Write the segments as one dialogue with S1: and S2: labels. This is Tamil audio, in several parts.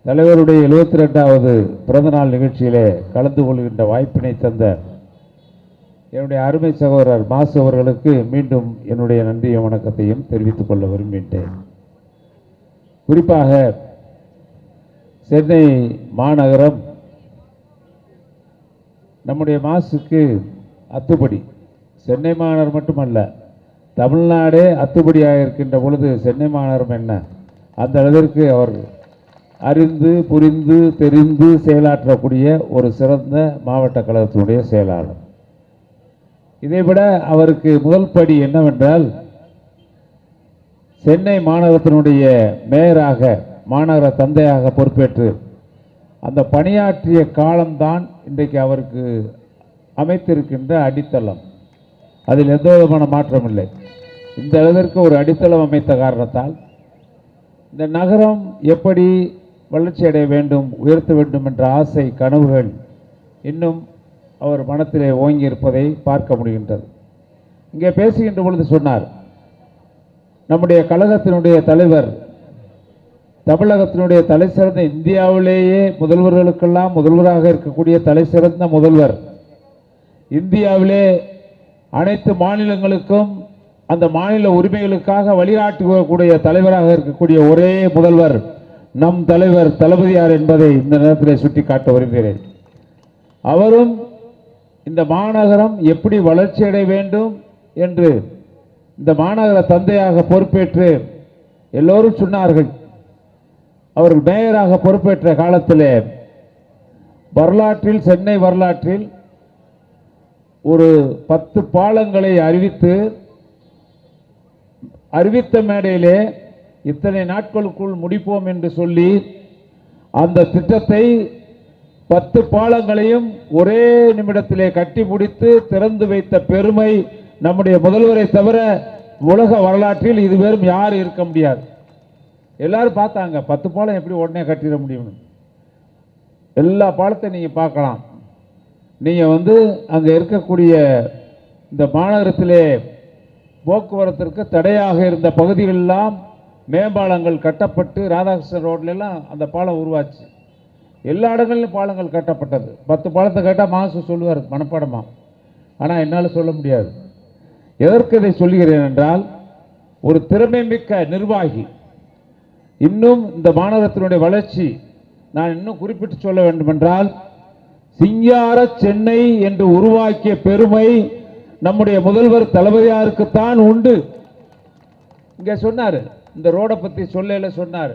S1: தலைவருடைய 72வது பிறந்தநாள் நிகழ்ச்சியிலே கலந்து கொள்கின்ற வாய்ப்பினை தந்த என்னுடைய அருமை சகோதரர் மாசு அவர்களுக்கு மீண்டும் என்னுடைய நன்றியும் வணக்கத்தையும் தெரிவித்துக் கொள்ள விரும்புகின்றேன். குறிப்பாக சென்னை மாநகரம் நம்முடைய மாசுக்கு அத்துப்படி. சென்னை மாநகரம் மட்டுமல்ல, தமிழ்நாடே அத்துப்படியாக இருக்கின்ற பொழுது சென்னை மாநகரம் என்ன, அந்த அளவிற்கு அவர் அறிந்து புரிந்து தெரிந்து செயலாற்றக்கூடிய ஒரு சிறந்த மாவட்ட கழகத்தினுடைய செயலாளர். இதைவிட அவருக்கு முதல் படி என்னவென்றால், சென்னை மாநகரத்தினுடைய மேயராக மாநகர தந்தையாக பொறுப்பேற்று அந்த பணியாற்றிய காலம்தான் இன்றைக்கு அவருக்கு அமைத்திருக்கின்ற அடித்தளம். அதில் எந்த விதமான மாற்றம் இல்லை. இந்த அளவிற்கு ஒரு அடித்தளம் அமைத்த காரணத்தால் இந்த நகரம் எப்படி வளர்ச்சி அடைய வேண்டும், உயர்த்த வேண்டும் என்ற ஆசை கனவுகள் இன்னும் அவர் மனத்திலே ஓங்கி இருப்பதை பார்க்க முடிகின்றது. இங்கே பேசுகின்ற பொழுது சொன்னார், நம்முடைய கழகத்தினுடைய தலைவர் தமிழகத்தினுடைய தலை சிறந்த, இந்தியாவிலேயே முதல்வர்களுக்கெல்லாம் முதல்வராக இருக்கக்கூடிய தலை சிறந்த முதல்வர், இந்தியாவிலே அனைத்து மாநிலங்களுக்கும் அந்த மாநில உரிமைகளுக்காக வழிகாட்டக்கூடிய தலைவராக இருக்கக்கூடிய ஒரே முதல்வர் நம் தலைவர் தளபதியார் என்பதை இந்த நேரத்தில் சுட்டிக்காட்ட விரும்புகிறேன். அவரும் இந்த மாநகரம் எப்படி வளர்ச்சி அடைய வேண்டும் என்று இந்த மாநகர தந்தையாக பொறுப்பேற்று எல்லோரும் சொன்னார்கள். அவர்கள் மேயராக பொறுப்பேற்ற காலத்திலே வரலாற்றில், சென்னை வரலாற்றில் ஒரு 10 பாலங்களை அறிவித்த மேடையிலே இத்தனை நாட்களுக்குள் முடிப்போம் என்று சொல்லி அந்த திட்டத்தை 10 பாலங்களையும் ஒரே நிமிடத்திலே கட்டி முடித்து திறந்து வைத்த பெருமை நம்முடைய முதல்வரை தவிர உலக வரலாற்றில் இதுவரை யாரும் இருக்க முடியாது. எல்லாரும் பார்த்தாங்க 10 பாலம் எப்படி உடனே கட்டிட முடியும். எல்லா பாலத்தை நீங்க பார்க்கலாம். நீங்க அங்க இருக்கக்கூடிய இந்த மாநகரத்திலே போக்குவரத்திற்கு தடையாக இருந்த பகுதிகள் எல்லாம் மேம்பாலங்கள் கட்டப்பட்டு ராதாகிருஷ்ணன் ரோட்ல எல்லாம் அந்த பாலம் உருவாச்சு. எல்லா இடங்களிலும் பாலங்கள் கட்டப்பட்டது. 10 பாலத்தை கேட்டால் மாசு சொல்லுவார் மனப்பாடமா. ஆனால் என்னால் சொல்ல முடியாது. எதற்கு இதை சொல்லுகிறேன் என்றால், ஒரு திறமை மிக்க நிர்வாகி இன்னும் இந்த மாநகரத்தினுடைய வளர்ச்சி நான் இன்னும் குறிப்பிட்டு சொல்ல வேண்டும் என்றால், சிங்கார சென்னை என்று உருவாக்கிய பெருமை நம்முடைய முதல்வர் தளபதியாருக்குத்தான் உண்டு. இங்க சொன்னார், இந்த ரோடை பத்தி சொல்ல சொன்னார்,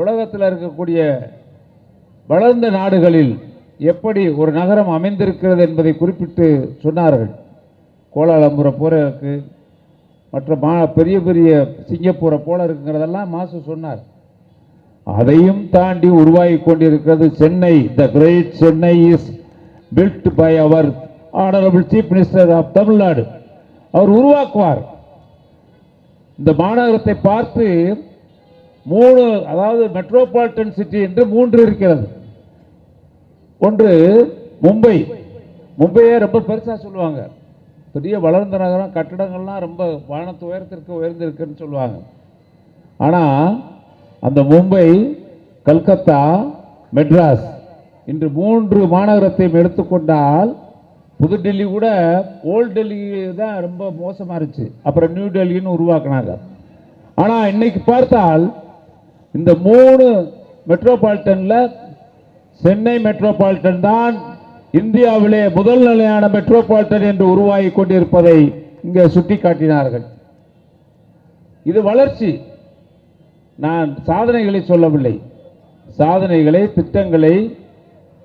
S1: உலகத்தில் இருக்கக்கூடிய வளர்ந்த நாடுகளில் எப்படி ஒரு நகரம் அமைந்திருக்கிறது என்பதை குறிப்பிட்டு சொன்னார்கள். கோலாலம்பூரை போல இருக்கு, மற்ற பெரிய பெரிய சிங்கப்பூரை போல இருக்குங்கிறதெல்லாம் மாசு சொன்னார். அதையும் தாண்டி உருவாகி கொண்டிருக்கிறது Chennai. The great Chennai is built by our honourable chief minister of Tamil Nadu. அவர் உருவாக்குவார். இந்த மாநகரத்தை பார்த்து 3, அதாவது மெட்ரோபாலிட்டன் சிட்டி என்று 3 இருக்கிறது. ஒன்று மும்பை. மும்பையே ரொம்ப பெருசா சொல்லுவாங்க, பெரிய வளர்ந்த நகரம், கட்டடங்கள்லாம் ரொம்ப வானத்து உயரத்திற்கு உயர்ந்திருக்குன்னு சொல்லுவாங்க. ஆனா அந்த மும்பை, கல்கத்தா, மெட்ராஸ் இன்று 3 மாநகரத்தையும் எடுத்துக்கொண்டால், புதுடெல்லி கூட ஓல்டு டெல்லி தான் ரொம்ப மோசமா இருந்துச்சு. அப்புறம் நியூ டெல்லின்னு உருவாக்குனாங்க. ஆனா இன்னைக்கு பார்த்தால் இந்த 3 மெட்ரோபாலிட்டன்ல சென்னை மெட்ரோபாலிட்டன் தான் இந்தியாவிலே முதல் நிலையான மெட்ரோபாலிட்டன் என்று உருவாகி கொண்டிருப்பதை இங்கே சுட்டிக்காட்டினார்கள். இது வளர்ச்சி. நான் சாதனைகளை சொல்லவில்லை. சாதனைகளை, திட்டங்களை,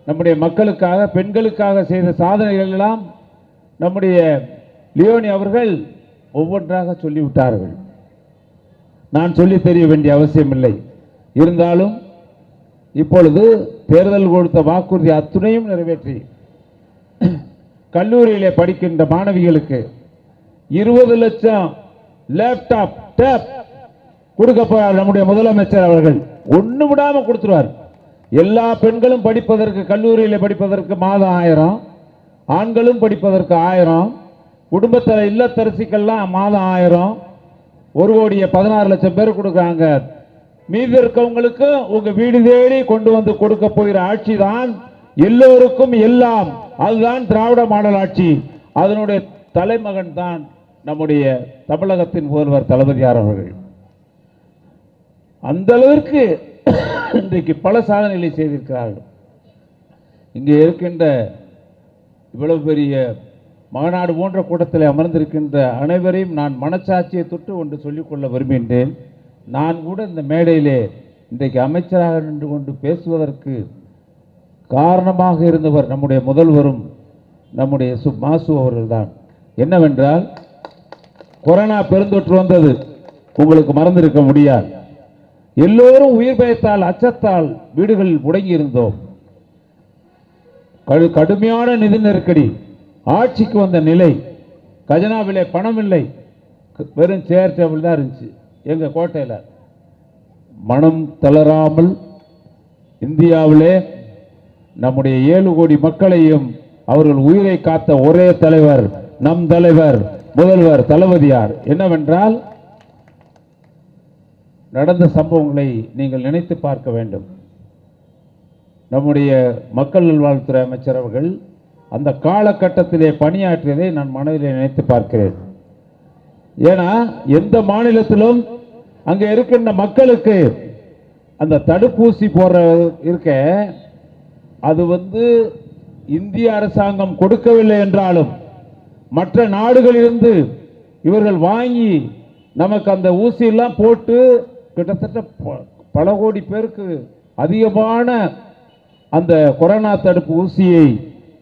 S1: நம்முடைய மக்களுக்காக, பெண்களுக்காக செய்த சாதனைகள் எல்லாம் நம்முடைய லியோனி அவர்கள் ஒவ்வொன்றாக சொல்லிவிட்டார்கள். நான் சொல்லி தெரிய வேண்டிய அவசியம் இல்லை. இருந்தாலும் இப்பொழுது தேர்தல் கொடுத்த வாக்குறுதி அத்துணையும் நிறைவேற்றி கல்லூரியிலே படிக்கின்ற மாணவிகளுக்கு 20 லட்சம் லேப்டாப் டேப் கொடுக்க போறார் நம்முடைய முதலமைச்சர் அவர்கள். ஒண்ணு விடாம கொடுத்துருவார். எல்லா பெண்களும் படிப்பதற்கு, கல்லூரியிலே படிப்பதற்கு மாதம் 1000, ஆண்களும் படிப்பதற்கு 1000, குடும்பத்தில் இல்லத்தரசிக்கெல்லாம் மாதம் 1000, 1,16,00,000 பேர் கொடுக்குறாங்க. மீதி இருக்கவங்களுக்கு உங்க வீடு தேடி கொண்டு வந்து கொடுக்க போகிற ஆட்சி தான் எல்லோருக்கும் எல்லாம். அதுதான் திராவிட மாடல் ஆட்சி. அதனுடைய தலைமகன் தான் நம்முடைய தமிழகத்தின் முதல்வர் தளபதியார் அவர்கள். அந்த அளவிற்கு இன்றைக்கு பல சாதனைகளை செய்திருக்கிறார்கள். இங்கே இருக்கின்ற இவ்வளவு பெரிய மாநாடு போன்ற கூட்டத்தில் அமர்ந்திருக்கின்ற அனைவரையும் நான் மனச்சாட்சியை தொட்டு ஒன்று சொல்லிக்கொள்ள விரும்புகின்றேன். நான் கூட இந்த மேடையிலே இன்றைக்கு அமைச்சராக நின்று கொண்டு பேசுவதற்கு காரணமாக இருந்தவர் நம்முடைய முதல்வரும் நம்முடைய மாசு அவர்கள்தான். என்னவென்றால், கொரோனா பெருந்தொற்று வந்தது, உங்களுக்கு மறந்திருக்க முடியாது. எல்லோரும் உயிர் பயத்தால் அச்சத்தால் வீடுகளில் முடங்கி இருந்தோம். கடுமையான நிதி நெருக்கடி, ஆட்சிக்கு வந்த நிலை, கஜனாவிலே பணம் இல்லை, வெறும் சேர் டேபிள் தான் இருந்துச்சு எங்க கோட்டையில். மனம் தளராமல் இந்தியாவிலே நம்முடைய 7 கோடி மக்களையும் அவர்கள் உயிரை காத்த ஒரே தலைவர் நம் தலைவர் முதல்வர் தளபதியார். என்னவென்றால், நடந்த சம்பவங்களை நீங்கள் நினைத்து பார்க்க வேண்டும். நம்முடைய மக்கள் நல்வாழ்வுத்துறை அமைச்சர் அவர்கள் அந்த காலகட்டத்திலே பணியாற்றியதை நான் மனதிலே நினைத்து பார்க்கிறேன். ஏன்னா, எந்த மாநிலத்திலும் அங்க இருக்கின்ற மக்களுக்கு அந்த தடுப்பூசி போடுற இருக்க, அது இந்திய அரசாங்கம் கொடுக்கவில்லை என்றாலும் மற்ற நாடுகளிலிருந்து இவர்கள் வாங்கி நமக்கு அந்த ஊசி எல்லாம் போட்டு கிட்டத்தட்ட பல கோடி பேருக்கு அதிகமான அந்த கொரோனா தடுப்பு ஊசியை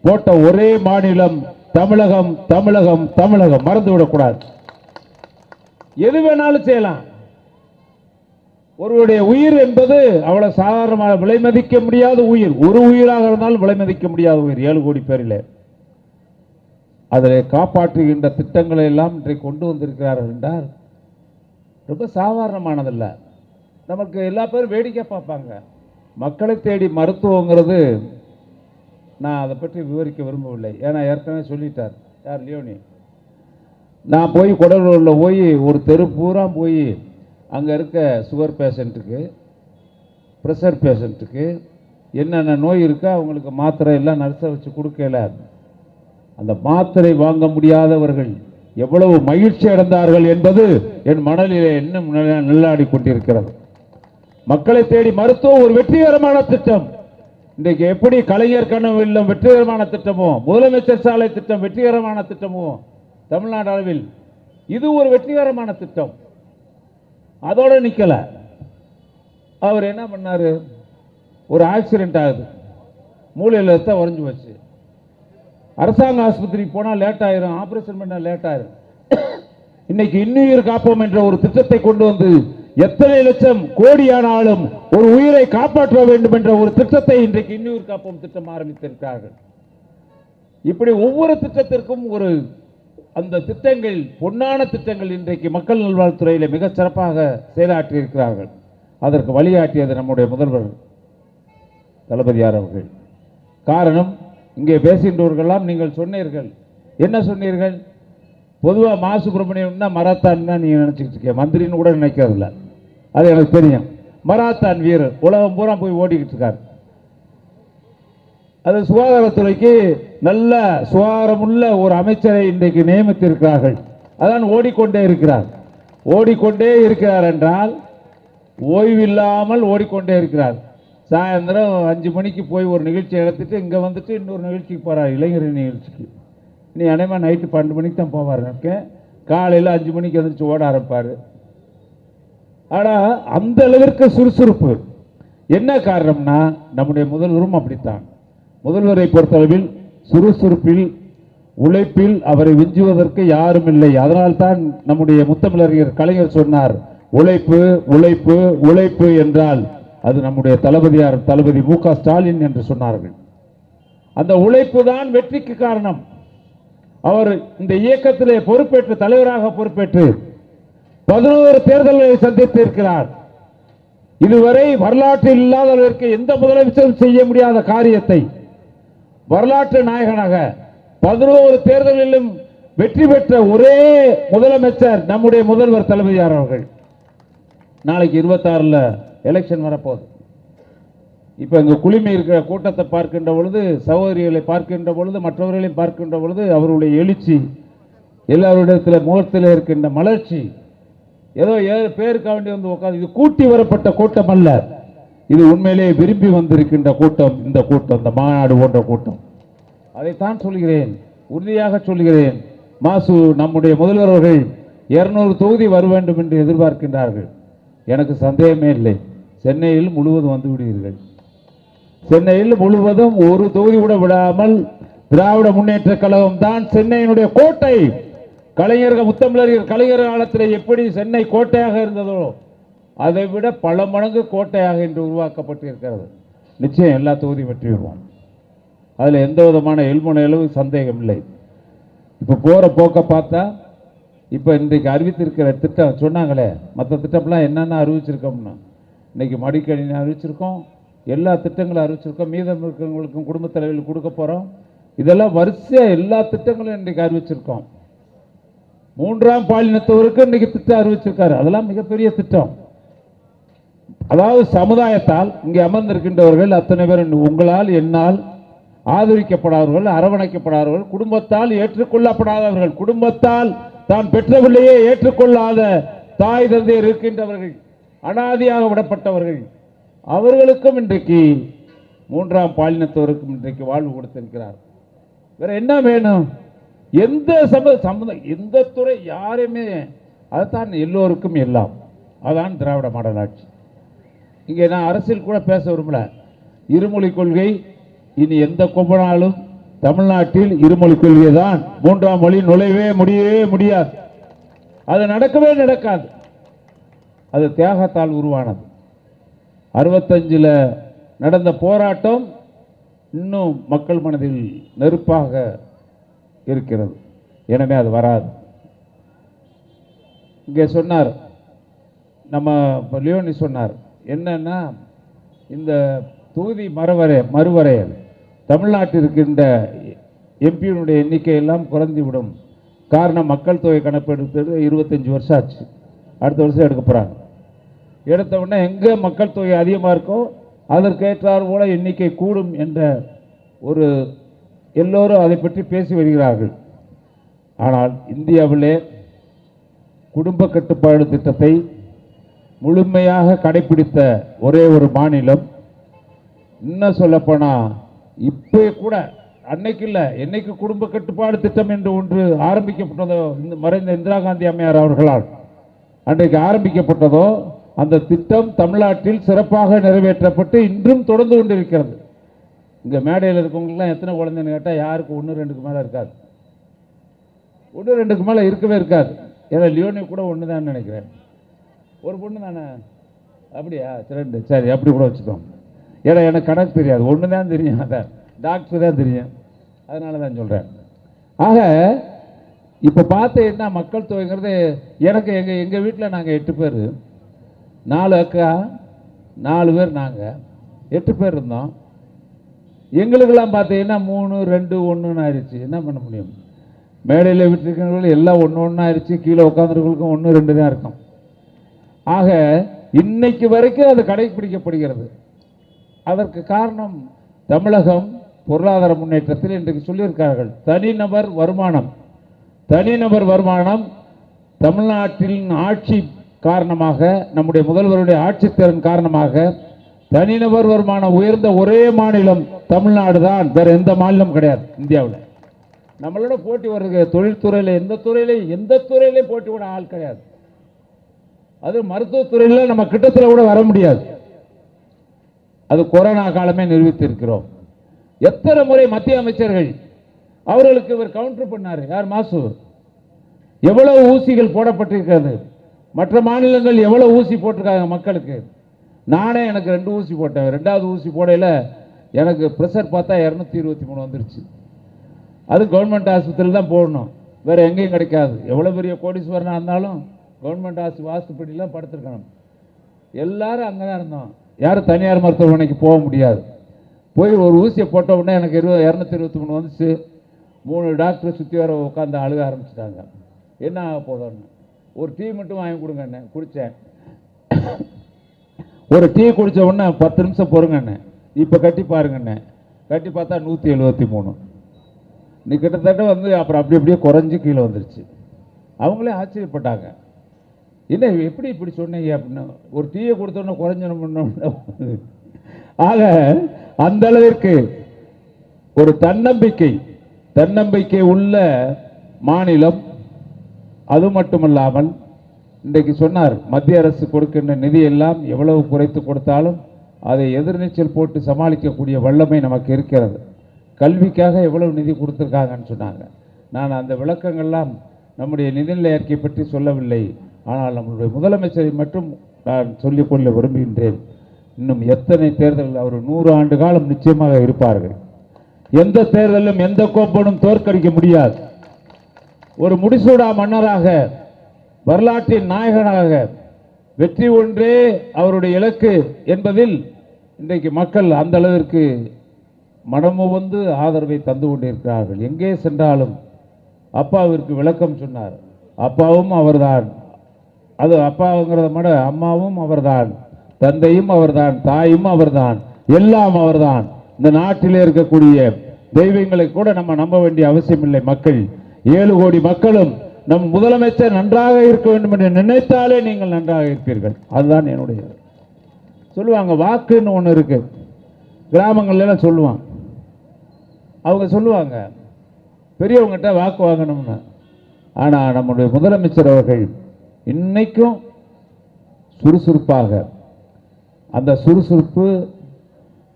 S1: போட்ட ஒரே மாநிலம் தமிழகம். தமிழகம் தமிழகம் மறந்துவிடக்கூடாது. எது வேணாலும் செய்யலாம். ஒருவருடைய உயிர் என்பது அவ்வளவு சாதாரணமாக விலை மதிக்க முடியாத உயிர். ஒரு உயிராக இருந்தாலும் விலை மதிக்க முடியாத உயிர். 7 கோடி பேரில் அதில் காப்பாற்றுகின்ற திட்டங்களை எல்லாம் இன்றைக்கு கொண்டு வந்திருக்கிறார்கள் என்றால் ரொம்ப சாதாரணமானதல்ல. நமக்கு எல்லா பேரும் வேடிக்கை பார்ப்பாங்க. மக்களை தேடி மருத்துவங்கிறது நான் அதை பற்றி விவரிக்க விரும்பவில்லை. ஏன்னா ஏற்கனவே சொல்லிட்டார் யார், லியோனி. நான் போய் குடலூரில் போய் ஒரு தெரு பூரா போய் அங்கே இருக்க சுகர் பேஷண்ட்டுக்கு, ப்ரெஷர் பேஷண்ட்டுக்கு என்னென்ன நோய் இருக்கோ அவங்களுக்கு மாத்திரை எல்லாம் நர்ஸை வச்சு கொடுக்கல. அந்த மாத்திரை வாங்க முடியாதவர்கள் எவ்வளவு மகிழ்ச்சி அடைந்தார்கள் என்பது என் மனதிலே இன்னும் நில்லாடி கொண்டிருக்கிறது. மக்களை தேடி மருத்துவம் ஒரு வெற்றிகரமான திட்டம். இன்றைக்கு எப்படி கலைஞர் கனவு இல்லம் வெற்றிகரமான திட்டமோ, முதலமைச்சர் சாலை திட்டம் வெற்றிகரமான திட்டமோ, தமிழ்நாடு அளவில் இது ஒரு வெற்றிகரமான திட்டம். அதோட நிக்கல. அவர் என்ன பண்ணாரு, ஒரு ஆக்சிடென்ட் ஆகுது, மூளையில் ரத்தம் உறைஞ்சு வச்சு, அரசாங்க ஆஸ்பத்திரிக்கு போனால் லேட் ஆயிரும், ஆபரேஷன் பண்ண லேட் ஆயிரும். இன்னைக்கு இன்னுயிர் காப்போம் என்ற ஒரு திட்டத்தை கொண்டு வந்து எத்தனை லட்சம் கோடியானாலும் ஒரு உயிரை காப்பாற்ற வேண்டும் என்ற ஒரு திட்டத்தை இன்றைக்கு இன்னுயிர் காப்போம் திட்டம் ஆரம்பித்திருக்கிறார்கள். இப்படி ஒவ்வொரு திட்டத்திற்கும் ஒரு அந்த திட்டங்கள், பொன்னான திட்டங்கள் இன்றைக்கு மக்கள் நல்வாழ்வுத்துறையில் மிக சிறப்பாக செயலாற்றி இருக்கிறார்கள். அதற்கு வழிகாட்டியது நம்முடைய முதல்வர் தளபதியார் அவர்கள். காரணம், இங்கே பேசுகின்றவர்களெல்லாம் நீங்கள் சொன்னீர்கள். என்ன சொன்னீர்கள்? பொதுவாக மா சுப்பிரமணியம்னா மராத்தான் தான் நீங்கள் நினச்சிக்கிட்டு இருக்கீங்க, மந்திரின்னு கூட நினைக்கிறதில்ல. அது எனக்கு தெரியும். மராத்தான் வீரர், உலகம் பூரா போய் ஓடிக்கிட்டு இருக்கார். அது சுகாதாரத்துறைக்கு நல்ல சுகாதாரமுள்ள ஒரு அமைச்சரை இன்றைக்கு நியமித்திருக்கிறார்கள். அதான் ஓடிக்கொண்டே இருக்கிறார். ஓடிக்கொண்டே இருக்கிறார் என்றால் ஓய்வில்லாமல் ஓடிக்கொண்டே இருக்கிறார். சாயந்தரம் 5 மணிக்கு போய் ஒரு நிகழ்ச்சி எடுத்துட்டு இங்கே வந்துட்டு இன்னொரு நிகழ்ச்சிக்கு போகிறார், இளைஞர் நிகழ்ச்சிக்கு. நீ அனைமா நைட்டு 12 மணிக்கு தான் போவார். காலையில் 5 மணிக்கு வந்துச்சு ஓட ஆரம்பிப்பார். ஆனால் அந்த அளவிற்கு சுறுசுறுப்பு. என்ன காரணம்னா, நம்முடைய முதல்வரும் அப்படித்தான். முதல்வரை பொறுத்தளவில் சுறுசுறுப்பில், உழைப்பில் அவரை விஞ்சுவதற்கு யாரும் இல்லை. அதனால்தான் நம்முடைய முத்தமிழறிஞர் கலைஞர் சொன்னார், உழைப்பு உழைப்பு உழைப்பு என்றால் அது நம்முடைய தளபதியார், தளபதி மு.க. ஸ்டாலின் என்று சொன்னார்கள். அந்த உழைப்பு தான் வெற்றிக்கு காரணம். அவர் இந்த இயக்கத்திலே பொறுப்பேற்று, தலைவராக பொறுப்பேற்று 11 தேர்தல்களை சந்தித்திருக்கிறார். இதுவரை வரலாற்றில் இல்லாதவர்களுக்கு எந்த முதலமைச்சரும் செய்ய முடியாத காரியத்தை வரலாற்று நாயகனாக 11 தேர்தலிலும் வெற்றி பெற்ற ஒரே முதலமைச்சர் நம்முடைய முதல்வர் தளபதியார் அவர்கள். நாளைக்கு 26ல் எலெக்ஷன் வரப்போகுது. இப்போ இங்கே குளிமை இருக்கிற கூட்டத்தை பார்க்கின்ற பொழுது, சகோதரிகளை பார்க்கின்ற பொழுது, மற்றவர்களையும் பார்க்கின்ற பொழுது அவருடைய எழுச்சி, எல்லாருடைய முகத்தில் இருக்கின்ற மலர்ச்சி, ஏதோ பேருக்காக வேண்டி வந்து உட்காந்து, இது கூட்டி வரப்பட்ட கூட்டம் அல்ல, இது உண்மையிலே விரும்பி வந்திருக்கின்ற கூட்டம். இந்த கூட்டம், இந்த மாநாடு போன்ற கூட்டம். அதைத்தான் சொல்கிறேன், உறுதியாக சொல்கிறேன். மாசு நம்முடைய முதல்வர் அவர்கள் 200 தொகுதி வர வேண்டும் என்று எதிர்பார்க்கின்றார்கள். எனக்கு சந்தேகமே இல்லை. சென்னையில் முழுவதும் வந்து விடுவீர்கள். சென்னையில் முழுவதும் ஒரு தொகுதி கூட விடாமல் திராவிட முன்னேற்ற கழகம் தான் சென்னையினுடைய கோட்டை. கலைஞர்கள், முத்தமிழர் கலைஞர் காலத்தில் எப்படி சென்னை கோட்டையாக இருந்ததோ அதை விட பல மடங்கு கோட்டையாக இன்று உருவாக்கப்பட்டிருக்கிறது. நிச்சயம் எல்லா தொகுதியும் வெற்றி பெறுவோம். அதில் எந்த விதமான எல்முனையிலும் சந்தேகம் இல்லை. இப்போ போகிற போக்க பார்த்தா, இப்போ இன்றைக்கு அறிவித்திருக்கிற திட்டம் சொன்னாங்களே, மற்ற திட்டம்லாம் என்னென்ன அறிவிச்சிருக்கோம்னா, இன்னைக்கு மடிக்கணினி அறிவிச்சிருக்கோம், எல்லா திட்டங்களும் அறிவிச்சிருக்கோம், மீதம் இருக்கிறவங்களுக்கும் குடும்ப தலைவர்களுக்கு கொடுக்க போகிறோம். இதெல்லாம் வரிசையாக எல்லா திட்டங்களும் இன்றைக்கு அறிவிச்சிருக்கோம். 3ஆம் பாலினத்தவருக்கு இன்றைக்கு திட்டம் அறிவிச்சிருக்காரு. அதெல்லாம் மிகப்பெரிய திட்டம். அதாவது சமுதாயத்தால் இங்கே அமர்ந்திருக்கின்றவர்கள் அத்தனை பேர் உங்களால் என்னால் ஆதரிக்கப்படாதவர்கள், அரவணைக்கப்படாதவர்கள், குடும்பத்தால் ஏற்றுக்கொள்ளப்படாதவர்கள், குடும்பத்தால் தான் பெற்றவில்லையே ஏற்றுக்கொள்ளாத தாய் தந்தையர் இருக்கின்றவர்கள், அனாதியாக விடப்பட்டவர்கள், அவர்களுக்கும் இன்றைக்கு 3ஆம் பாலினத்தவருக்கும் இன்றைக்கு வாழ்வு கொடுத்திருக்கிறார். வேற என்ன வேணும்? எந்த சம்பந்தம், எந்த துறை, யாருமே, அதுதான் எல்லோருக்கும் எல்லாம். அதான் திராவிட மாடல் ஆட்சி. இங்கே நான் அரசியல் கூட பேச விரும்பல. இருமொழி கொள்கை இனி எந்த கொம்பனாலும் தமிழ்நாட்டில் இருமொழி கொள்கை தான். 3ஆம் மொழி நுழையவே முடியாது. அது நடக்கவே நடக்காது. அது தியாகத்தால் உருவானது. 65 நடந்த போராட்டம் இன்னும் மக்கள் மனதில் நெருப்பாக இருக்கிறது. எனவே அது வராது. இங்கே சொன்னார் நம்ம லியோனி சொன்னார் என்னன்னா, இந்த தொகுதி மறுவரையல் தமிழ்நாட்டில் இருக்கின்ற எம்பியினுடைய எண்ணிக்கை எல்லாம் குறைந்துவிடும். காரணம், மக்கள் தொகை கணக்கெடுத்து 25 வருஷம் ஆச்சு. அடுத்த வருஷம் எடுக்க போகிறாங்க. எடுத்த உடனே எங்கே மக்கள் தொகை அதிகமாக இருக்கோ அதற்கேற்றார் போல எண்ணிக்கை கூடும் என்ற ஒரு எல்லோரும் அதை பற்றி பேசி வருகிறார்கள். ஆனால் இந்தியாவிலே குடும்ப கட்டுப்பாடு திட்டத்தை முழுமையாக கடைபிடித்த ஒரே ஒரு மாநிலம், இன்னும் சொல்லப்போனா இப்போ கூட அன்னைக்கு இல்லை, என்னைக்கு குடும்ப கட்டுப்பாடு திட்டம் என்று ஒன்று ஆரம்பிக்கப்பட்டதோ, இந்த மறைந்த இந்திரா காந்தி அம்மையார் அவர்களால் அன்றைக்கு ஆரம்பிக்கப்பட்டதோ, அந்த திட்டம் தமிழ்நாட்டில் சிறப்பாக நிறைவேற்றப்பட்டு இன்றும் தொடர்ந்து கொண்டிருக்கிறது. இங்கே மேடையில் இருக்கவங்களுக்குலாம் எத்தனை குழந்தைன்னு கேட்டால் யாருக்கு 1-2க்கு மேலே இருக்காது. 1-2க்கு மேலே இருக்கவே இருக்காது. ஏன்னா லியோனி கூட ஒன்று தான் நினைக்கிறேன். ஒரு பொண்ணு தானே? அப்படியா? 2 சரி, அப்படி கூட வச்சுக்கோங்க. ஏன்னா எனக்கு கணக்கு தெரியாது, ஒன்று தான் தெரியும், அதான் டாக்டர் தான் தெரியும், அதனால தான் சொல்கிறேன். ஆக இப்போ பார்த்தீங்கன்னா மக்கள் தொகைங்கிறது, எனக்கு எங்கள் வீட்டில் நாங்கள் 8 பேர், 4 அக்கா, 4 பேர், நாங்கள் 8 பேர் இருந்தோம். எங்களுக்கெல்லாம் பார்த்தீங்கன்னா 3, 2, 1ன்னு ஆயிடுச்சு. என்ன பண்ண முடியும்? மேடையில் விட்டுருக்கிறவர்கள் எல்லாம் 1 ஆயிடுச்சு. கீழே உட்காந்துருக்கவங்களுக்கும் 1, 2 தான் இருக்கும். ஆக இன்னைக்கு வரைக்கும் அது கடைபிடிக்கப்படுகிறது. அதற்கு காரணம், தமிழகம் பொருளாதார முன்னேற்றத்தில் இன்றைக்கு சொல்லியிருக்கார்கள், தனிநபர் வருமானம் தமிழ்நாட்டின் ஆட்சி காரணமாக, நம்முடைய முதல்வருடைய ஆட்சித்திறன் காரணமாக தனிநபர் வருமானம் உயர்ந்த ஒரே மாநிலம் தமிழ்நாடு தான். வேற எந்த மாநிலம் கிடையாது இந்தியாவில். நம்மளோட போட்டி வருகிற தொழில்துறையில் எந்த துறையிலே போட்டி விட ஆள் கிடையாது. அது மருத்துவத்துறையில் நம்ம கிட்டத்தில் கூட வர முடியாது. அது கொரோனா காலமே நிரூபித்திருக்கிறோம். எத்தனை முறை மத்திய அமைச்சர்கள் அவர்களுக்கு இவர் கவுண்டர் பண்ணாரு. யார்? மாசு. எவ்வளவு ஊசிகள் போடப்பட்டிருக்கிறது, மற்ற மாநிலங்கள் எவ்வளவு ஊசி போட்டிருக்காங்க மக்களுக்கு. நானே எனக்கு 2 ஊசி போட்டேன். 2வது ஊசி போடையில் எனக்கு ப்ரெஷர் பார்த்தா 223 வந்துருச்சு. அது கவர்மெண்ட் ஆஸ்பத்திரியில் தான் போடணும், வேற எங்கேயும் கிடைக்காது. எவ்வளோ பெரிய கோடீஸ்வரனாக இருந்தாலும் கவர்மெண்ட் வாஸ்துப்படியெல்லாம் படுத்திருக்கணும். எல்லாரும் அங்கே தான் இருந்தோம். யாரும் தனியார் மருத்துவமனைக்கு போக முடியாது. போய் ஒரு ஊசியை போட்ட உடனே எனக்கு 223 வந்துச்சு. 3 டாக்டர் சுற்றி வர உட்காந்து அழுக ஆரம்பிச்சிட்டாங்க. என்ன ஆக போதோன்னு. ஒரு டீ மட்டும் வாங்கி கொடுங்க, என்ன குடித்தேன். ஒரு டீ குடிச்ச உடனே 10 நிமிஷம் பொறுங்கண்ணே, இப்போ கட்டி பாருங்கண்ணே, கட்டி பார்த்தா 173. நீ கிட்டத்தட்ட வந்து அப்புறம் அப்படி அப்படியே குறைஞ்சி கீழே வந்துருச்சு. அவங்களே ஆச்சரியப்பட்டாங்க, என்ன எப்படி இப்படி சொன்னீங்க அப்படின்னு. ஒரு டீயை கொடுத்தோன்னே குறைஞ்சணும். ஆக அந்த அளவிற்கு ஒரு தன்னம்பிக்கை உள்ள மாநிலம். அது மட்டுமல்லாமல் இன்றைக்கு சொன்னார், மத்திய அரசு கொடுக்கின்ற நிதி எல்லாம் எவ்வளவு குறைத்து கொடுத்தாலும் அதை எதிர்நீச்சல் போட்டு சமாளிக்கக்கூடிய வல்லமை நமக்கு இருக்கிறது. கல்விக்காக எவ்வளவு நிதி கொடுத்துருக்காங்கன்னு சொன்னாங்க. நான் அந்த விளக்கங்கள்லாம் நம்முடைய நிதிநிலை அறிக்கை பற்றி சொல்லவில்லை. ஆனால் நம்முடைய முதலமைச்சரை மட்டும் நான் சொல்லிக்கொள்ள விரும்புகின்றேன். இன்னும் எத்தனை தேர்தல், அவர் 100 ஆண்டு காலம் நிச்சயமாக இருப்பார்கள். எந்த தேர்தலும் எந்த கோப்பனும் தோற்கடிக்க முடியாது. ஒரு முடிசூடா மன்னராக, வரலாற்றின் நாயகனாக, வெற்றி ஒன்றே அவருடைய இலக்கு என்பதில் இன்றைக்கு மக்கள் அந்த அளவிற்கு மனமு வந்து ஆதரவை தந்து கொண்டிருக்கிறார்கள். எங்கே சென்றாலும் அப்பாவிற்கு விளக்கம் சொன்னார். அப்பாவும் அவர்தான், அது அப்பாவுங்கிறத விட அம்மாவும் அவர்தான், தந்தையும் அவர்தான், தாயும் அவர்தான், எல்லாம் அவர்தான். இந்த நாட்டிலே இருக்கக்கூடிய தெய்வங்களை கூட நம்ம நம்ப வேண்டிய அவசியம் இல்லை. மக்கள் 7 கோடி மக்களும் நம் முதலமைச்சர் நன்றாக இருக்க வேண்டும் என்று நினைத்தாலே நீங்கள் நன்றாக இருப்பீர்கள். அதுதான் என்னுடைய சொல்லுவாங்க. வாக்குன்னு ஒன்று இருக்கு, கிராமங்கள்லாம் சொல்லுவாங்க. அவங்க சொல்லுவாங்க பெரியவங்ககிட்ட வாக்கு வாங்கணும்னு. ஆனால் நம்முடைய முதலமைச்சர் அவர்கள் இன்னைக்கும் சுறுசுறுப்பாக, அந்த சுறுசுறுப்பு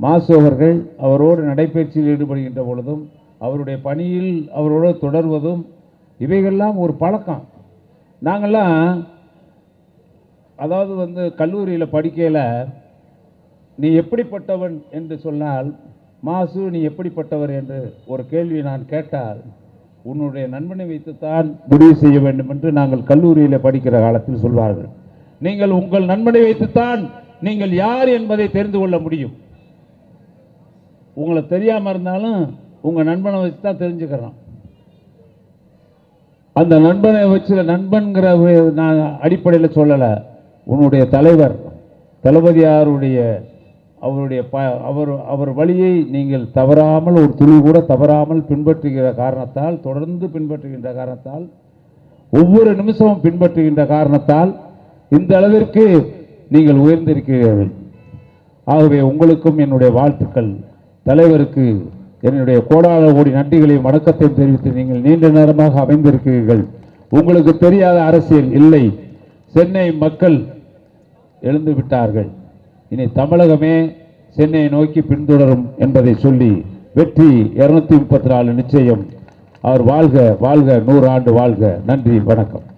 S1: மாசு அவர்கள் அவரோடு நடைபயிற்சியில் ஈடுபடுகின்ற பொழுதும் அவருடைய பணியில் அவரோடு தொடர்வதும் இவைகள்லாம் ஒரு பழக்கம். நாங்கள்லாம் அதாவது வந்து கல்லூரியில் படிக்கையில் நீ எப்படிப்பட்டவன் என்று சொன்னால், மாசு நீ எப்படிப்பட்டவர் என்று ஒரு கேள்வி நான் கேட்டால், உன்னுடைய நண்பனை வைத்துத்தான் முடிவு செய்ய வேண்டும் என்று நாங்கள் கல்லூரியில் படிக்கிற காலத்தில் சொல்வார்கள். நீங்கள் உங்கள் நண்பனை வைத்துத்தான் நீங்கள் யார் என்பதை தெரிந்து கொள்ள முடியும். உங்களை தெரியாமல் இருந்தாலும் உங்கள் நண்பனை வச்சு தான் தெரிஞ்சுக்கிறோம். அந்த நண்பனை வச்சு, நண்பன்கிற நான் அடிப்படையில் சொல்லலை, உன்னுடைய தலைவர் தளபதியாருடைய அவர் வழியை நீங்கள் தவறாமல், ஒரு துளி கூட தவறாமல் பின்பற்றுகிற காரணத்தால், தொடர்ந்து பின்பற்றுகின்ற காரணத்தால், ஒவ்வொரு நிமிஷமும் பின்பற்றுகின்ற காரணத்தால் இந்த அளவிற்கு நீங்கள் உயர்ந்திருக்கிறீர்கள். ஆகவே உங்களுக்கும் என்னுடைய வாழ்த்துக்கள். தலைவருக்கு என்னுடைய கோடான கோடி நன்றிகளையும் வணக்கத்தையும் தெரிவித்து நீங்கள் நீண்ட நேரமாக அமைந்திருக்கிறீர்கள். உங்களுக்கு தெரியாத அரசியல் இல்லை. சென்னை மக்கள் எழுந்து விட்டார்கள். இனி தமிழகமே சென்னையை நோக்கி பின்தொடரும் என்பதை சொல்லி, வெற்றி 234 நிச்சயம். அவர் வாழ்க வாழ்க, 100 ஆண்டு வாழ்க. நன்றி, வணக்கம்.